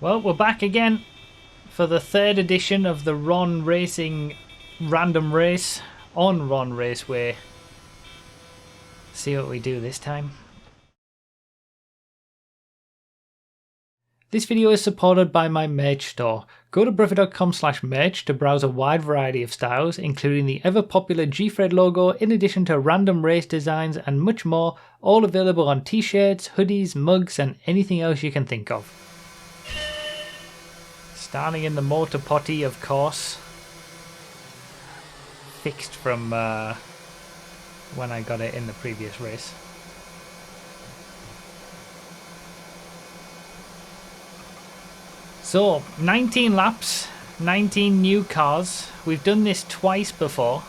Well, we're back again for the third edition of the Ron Racing random race on Ron Raceway. See what we do this time. This video is supported by my merch store. Go to brother.com/merch to browse a wide variety of styles, including the ever popular G-Fred logo, in addition to random race designs and much more, all available on t-shirts, hoodies, mugs and anything else you can think of. Starting in the motor potty, of course. Fixed from when I got it in the previous race. So, 19 laps, 19 new cars. We've done this twice before.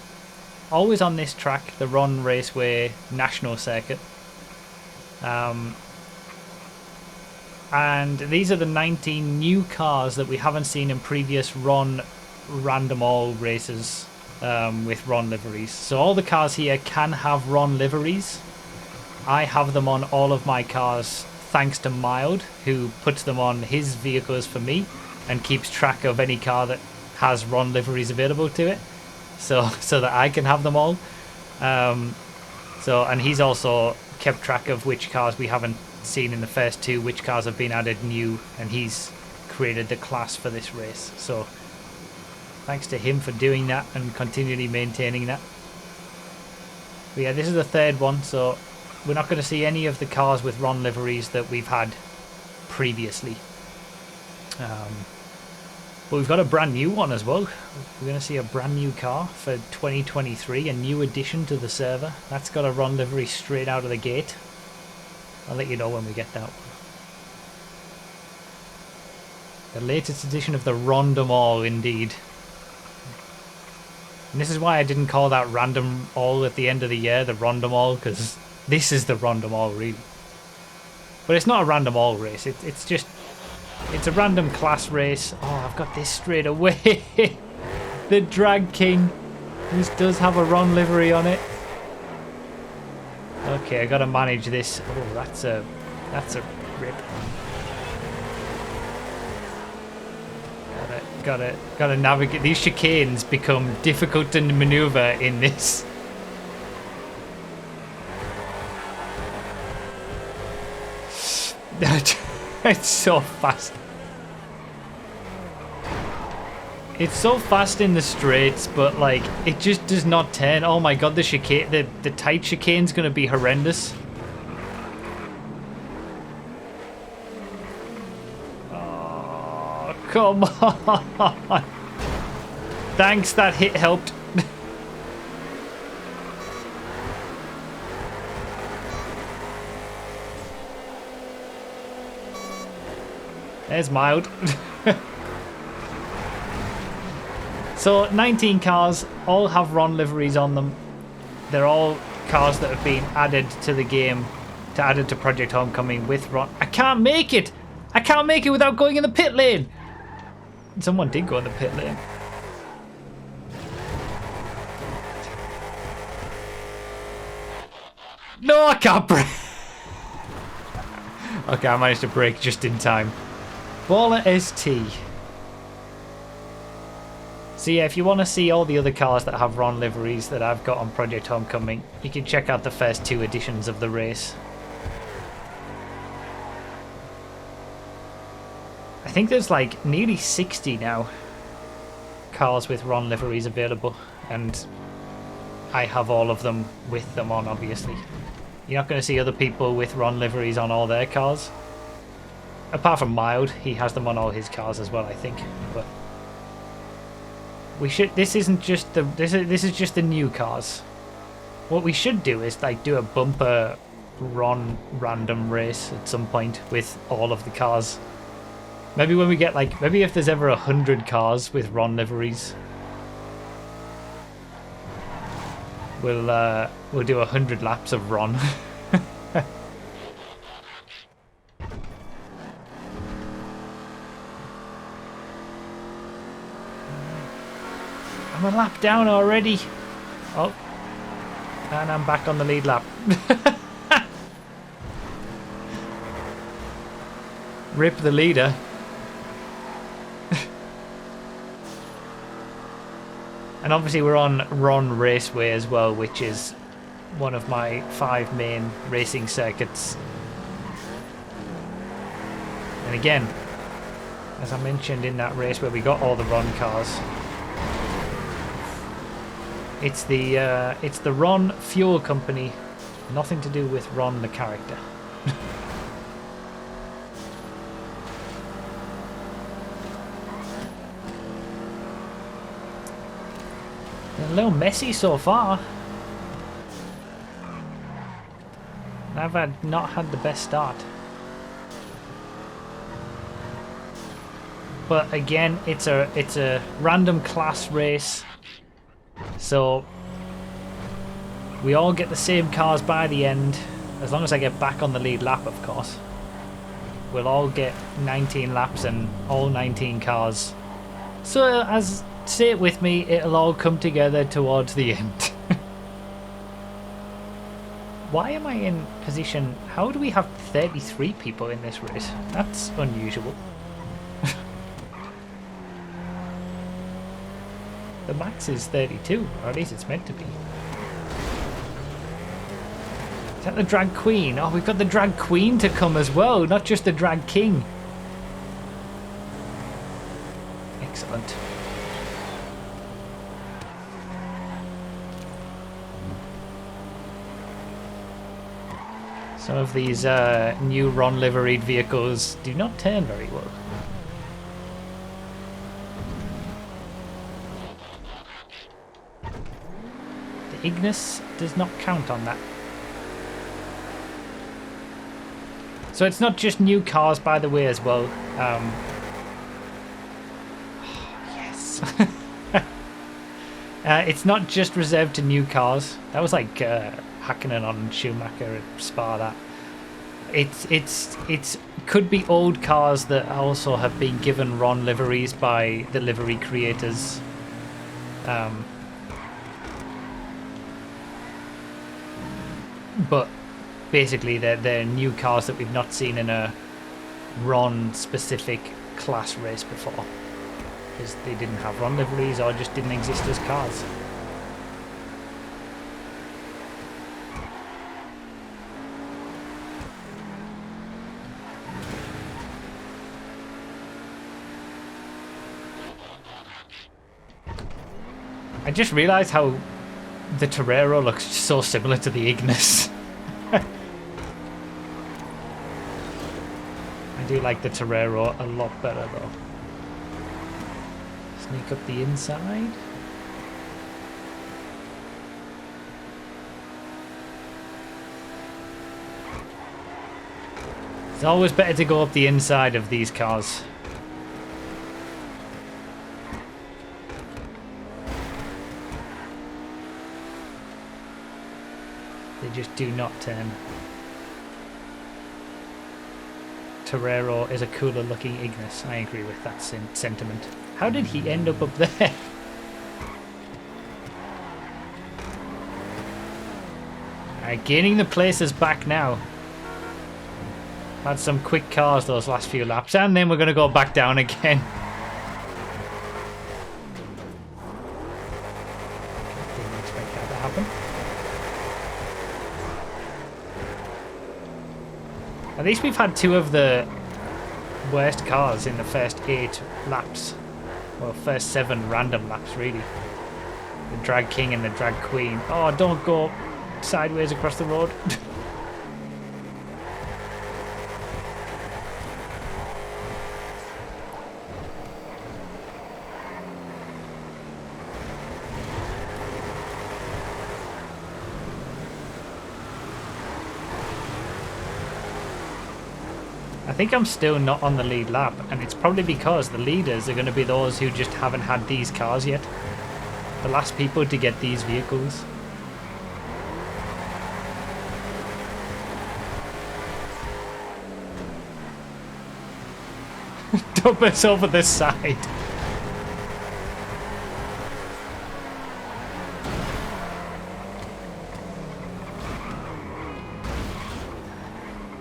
Always on this track, the Ron Raceway National Circuit. And these are the 19 new cars that we haven't seen in previous Ron Random All races with Ron liveries. So all the cars here can have Ron liveries. I have them on all of my cars thanks to Mild, who puts them on his vehicles for me and keeps track of any car that has Ron liveries available to it, so that I can have them all. And he's also kept track of which cars we haven't seen in the first two, which cars have been added new, and he's created the class for this race. So thanks to him for doing that and continually maintaining that. But yeah, this is the third one, so we're not going to see any of the cars with Ron liveries that we've had previously. But we've got a brand new one as well. We're going to see a brand new car for 2023, a new addition to the server. That's got a Ron livery straight out of the gate. I'll let you know when we get that one. The latest edition of the Random All, indeed. And this is why I didn't call that Random All at the end of the year, the Random All, because this is the Random All, really. But it's not a Random All race. It's a random class race. Oh, I've got this straight away. The Drag King. This does have a Ron livery on it. Okay, I gotta manage this. Oh, that's a rip. Gotta navigate. These chicanes become difficult to maneuver in this. It's so fast. It's so fast in the straights, but like it just does not turn. Oh my god, the chicane, the tight chicane's gonna be horrendous. Oh, come on. Thanks, that hit helped. There's Mild. So 19 cars, all have Ron liveries on them. They're all cars that have been added to the game, added to Project Homecoming with Ron. I can't make it! I can't make it without going in the pit lane! Someone did go in the pit lane. No, I can't brake! Okay, I managed to brake just in time. Baller ST. So yeah, if you want to see all the other cars that have Ron liveries that I've got on Project Homecoming, you can check out the first two editions of the race. I think there's like nearly 60 now cars with Ron liveries available, and I have all of them with them on, obviously. You're not going to see other people with Ron liveries on all their cars. Apart from Mild, he has them on all his cars as well, I think. But we should. This isn't just the. This is just the new cars. What we should do is like do a bumper Ron random race at some point with all of the cars. Maybe when we get like, maybe if there's ever 100 cars with Ron liveries, we'll do 100 laps of Ron. I'm a lap down already. Oh, and I'm back on the lead lap. Rip the leader. And obviously we're on Ron Raceway as well, which is one of my 5 main racing circuits. And again, as I mentioned in that race where we got all the Ron cars, it's the Ron Fuel Company, nothing to do with Ron the character. A little messy so far. I've not had the best start. But again, it's a random class race, so we all get the same cars by the end. As long as I get back on the lead lap, of course. We'll all get 19 laps and all 19 cars. So as say it with me, it'll all come together towards the end. Why am I in position? How do we have 33 people in this race? That's unusual. The max is 32, or at least it's meant to be. Is that the drag queen? Oh, we've got the drag queen to come as well, not just the drag king. Excellent. Some of these new Ron liveried vehicles do not turn very well. The Ignis does not count on that. So it's not just new cars, by the way, as well. Yes. It's not just reserved to new cars. That was like Hakkinen on Schumacher at Spa. That it's could be old cars that also have been given Ron liveries by the livery creators. But basically they're new cars that we've not seen in a Ron specific class race before, because they didn't have Ron liveries or just didn't exist as cars. I just realised how the Torero looks so similar to the Ignis. I do like the Torero a lot better though. Sneak up the inside. It's always better to go up the inside of these cars. They just do not turn. Torero is a cooler looking Ignis. I agree with that sentiment. How did he end up there? Alright, gaining the places back now. Had some quick cars those last few laps, and then we're going to go back down again. Didn't expect that to happen. At least we've had 2 of the worst cars in the first 8 laps. Well, first 7 random laps, really. The Drag King and the Drag Queen. Oh, don't go sideways across the road. I think I'm still not on the lead lap, and it's probably because the leaders are going to be those who just haven't had these cars yet. The last people to get these vehicles. Dump us over the side.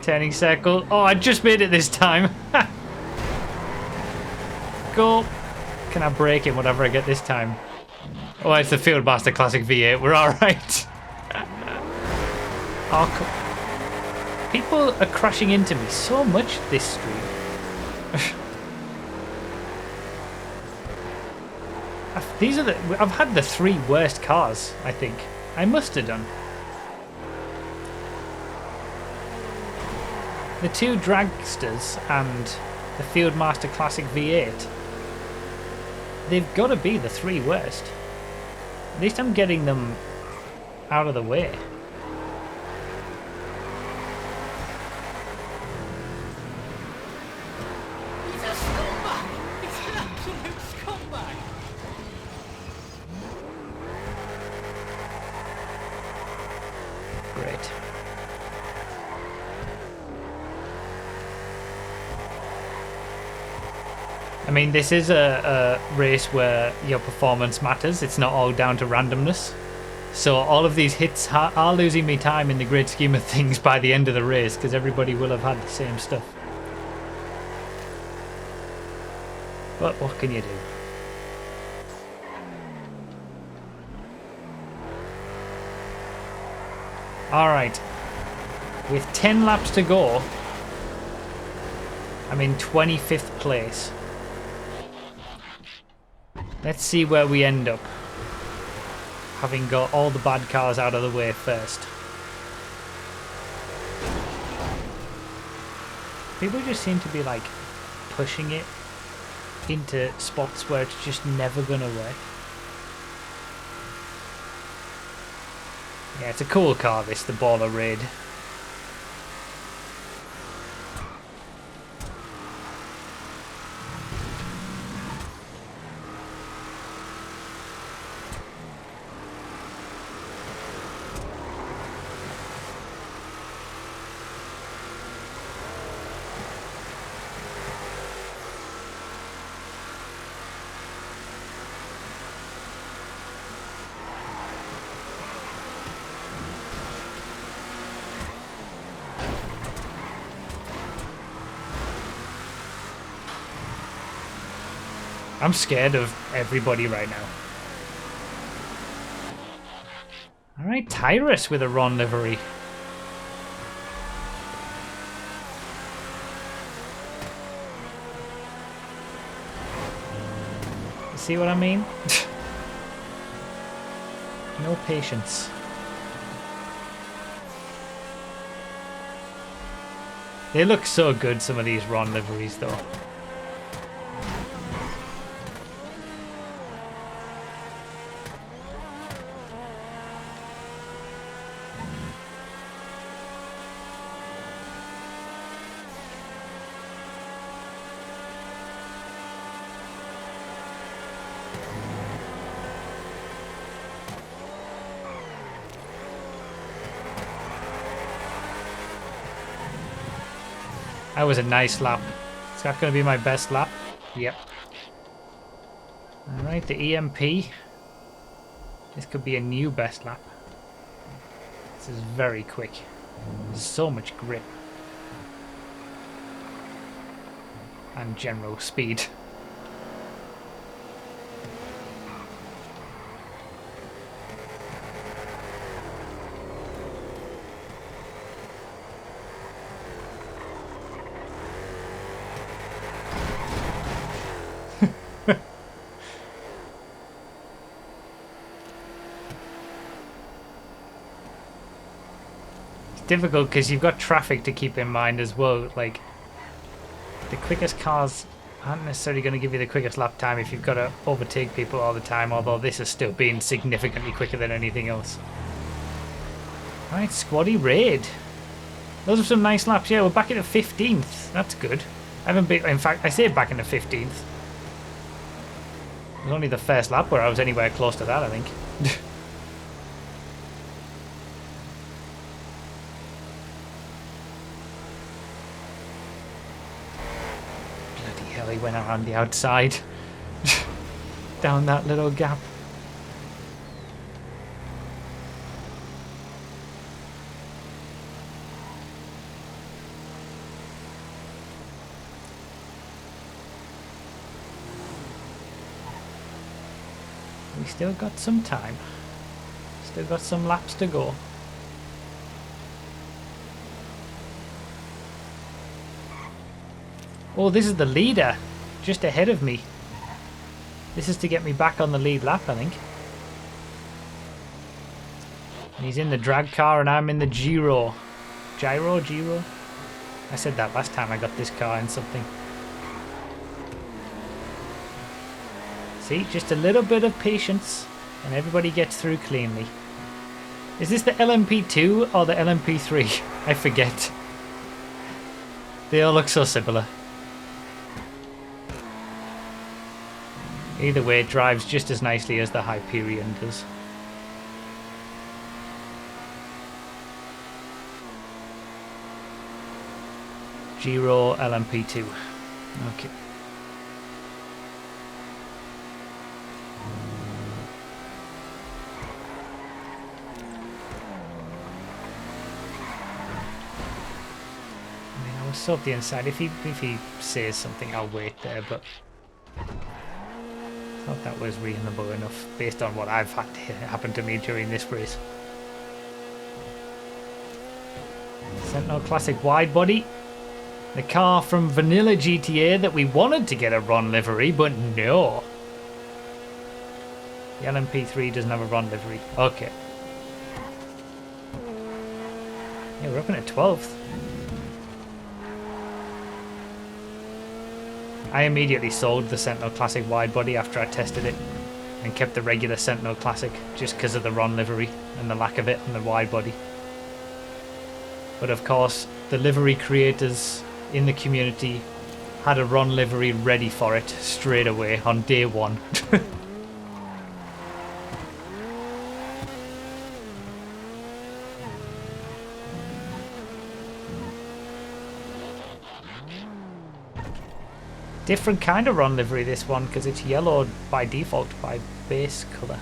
Turning circle. Oh, I just made it this time. Go. Can I break it, whatever I get this time? Oh, it's the Fieldmaster Classic V8. We're alright. Oh, people are crashing into me so much this stream. I've had the 3 worst cars, I think. I must have done. The 2 Dragsters and the Fieldmaster Classic V8. They've got to be the 3 worst. At least I'm getting them out of the way. He's a scumbag! He's an absolute scumbag! Great. I mean, this is a race where your performance matters. It's not all down to randomness. So all of these hits are losing me time in the great scheme of things by the end of the race, because everybody will have had the same stuff. But what can you do? Alright. With 10 laps to go, I'm in 25th place. Let's see where we end up, having got all the bad cars out of the way first. People just seem to be like pushing it into spots where it's just never gonna work. Yeah, it's a cool car, this, the Baller Raid. I'm scared of everybody right now. Alright, Tyrus with a Ron livery. See what I mean? No patience. They look so good, some of these Ron liveries, though. That was a nice lap. Is that going to be my best lap? Yep. Alright, the EMP. This could be a new best lap. This is very quick. There's so much grip. And general speed. Difficult because you've got traffic to keep in mind as well. Like, the quickest cars aren't necessarily going to give you the quickest lap time if you've got to overtake people all the time, although this is still being significantly quicker than anything else. Alright, Squaddy Raid. Those are some nice laps. Yeah, we're back in the 15th. That's good. I haven't been, in fact, I say back in the 15th. It was only the first lap where I was anywhere close to that, I think. He went around the outside down that little gap. We still got some time. Still got some laps to go. Oh, this is the leader. Just ahead of me. This is to get me back on the lead lap, I think. And he's in the drag car and I'm in the Giro. Giro? I said that last time I got this car in something. See, just a little bit of patience and everybody gets through cleanly. Is this the LMP2 or the LMP3? I forget. They all look so similar. Either way, it drives just as nicely as the Hyperion does. Giro LMP2. Okay. I mean, I will sub the inside. If he says something, I'll wait there, but I thought that was reasonable enough based on what I've had happen to me during this race. Sentinel Classic wide body. The car from Vanilla GTA that we wanted to get a Ron livery, but no. The LMP3 doesn't have a Ron livery. Okay. Yeah, we're up in at 12th. I immediately sold the Sentinel Classic wide body after I tested it and kept the regular Sentinel Classic just because of the Ron livery and the lack of it on the wide body. But of course, the livery creators in the community had a Ron livery ready for it straight away on day one. Different kind of Ron livery this one because it's yellow by default by base colour.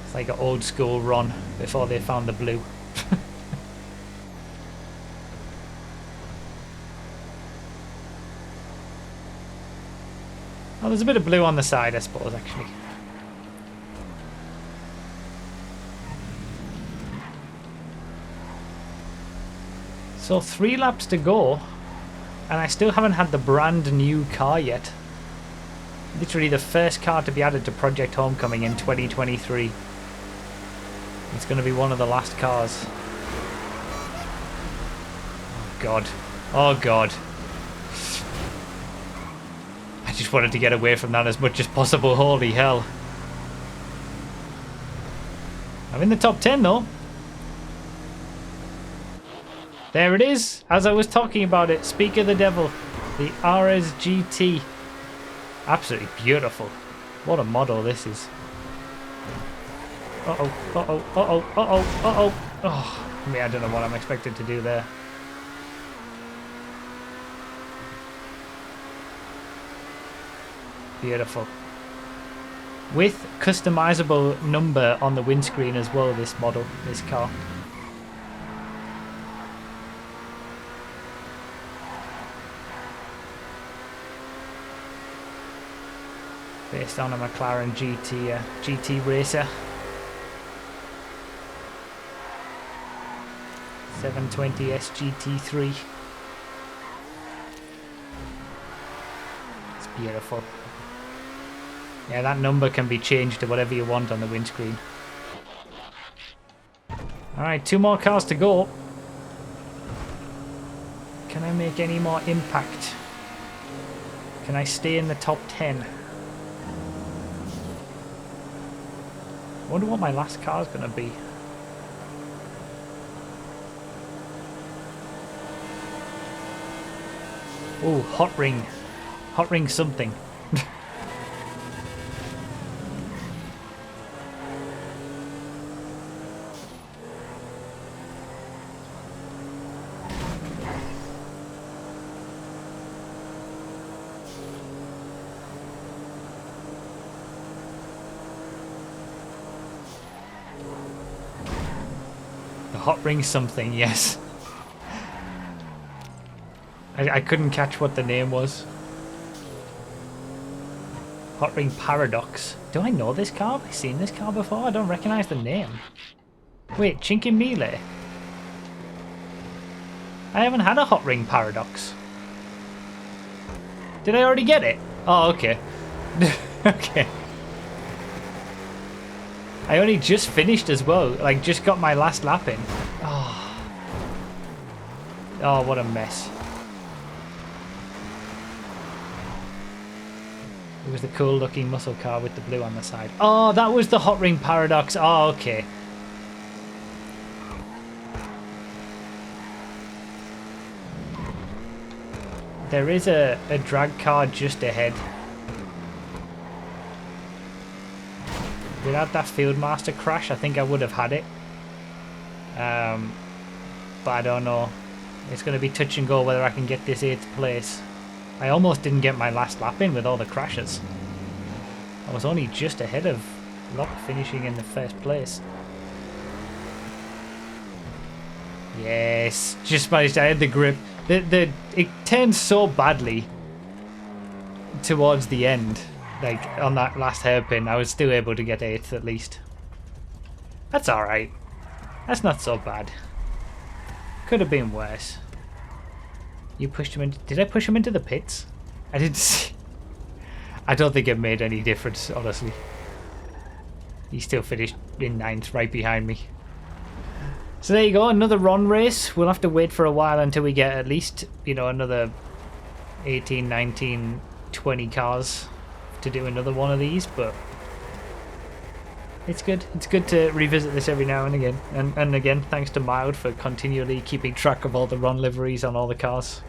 It's like an old school Ron before they found the blue. Oh, there's a bit of blue on the side, I suppose, actually. So 3 laps to go, and I still haven't had the brand new car yet. Literally the first car to be added to Project Homecoming in 2023. It's going to be one of the last cars. Oh God. Oh God. I just wanted to get away from that as much as possible. Holy hell. I'm in the top 10 though. There it is. As I was talking about it. Speak of the devil. The RSGT. Absolutely beautiful. What a model this is. Uh-oh. Uh-oh. Uh-oh. Uh-oh. Uh-oh. Oh, I mean, I don't know what I'm expected to do there. Beautiful. With customizable number on the windscreen as well, this model, this car. Based on a McLaren GT Racer. 720 SGT3. It's beautiful. Yeah, that number can be changed to whatever you want on the windscreen. Alright, 2 more cars to go. Can I make any more impact? Can I stay in the top 10? I wonder what my last car is going to be. Oh, hot ring. Hot ring something. Hot ring something, yes. I couldn't catch what the name was. Hot Ring Paradox. Do I know this car? Have I seen this car before? I don't recognise the name. Wait, Chinky Melee? I haven't had a Hot Ring Paradox. Did I already get it? Oh, okay. Okay. I only just finished as well. Like, just got my last lap in. Oh. Oh, what a mess. It was the cool looking muscle car with the blue on the side. Oh, that was the Hot Ring Paradox. Oh, okay. There is a drag car just ahead. Without that Fieldmaster crash, I think I would have had it. But I don't know. It's going to be touch and go whether I can get this 8th place. I almost didn't get my last lap in with all the crashes. I was only just ahead of Locke finishing in the 1st place. Yes, just managed. I had the grip. It turned so badly towards the end. Like, on that last hairpin, I was still able to get 8th at least. That's alright. That's not so bad. Could have been worse. You pushed him into... Did I push him into the pits? I didn't see... I don't think it made any difference, honestly. He still finished in 9th, right behind me. So there you go, another Ron race. We'll have to wait for a while until we get at least, you know, another 18, 19, 20 cars to do another one of these, but it's good. It's good to revisit this every now and again. And again, thanks to Mild for continually keeping track of all the Ron liveries on all the cars.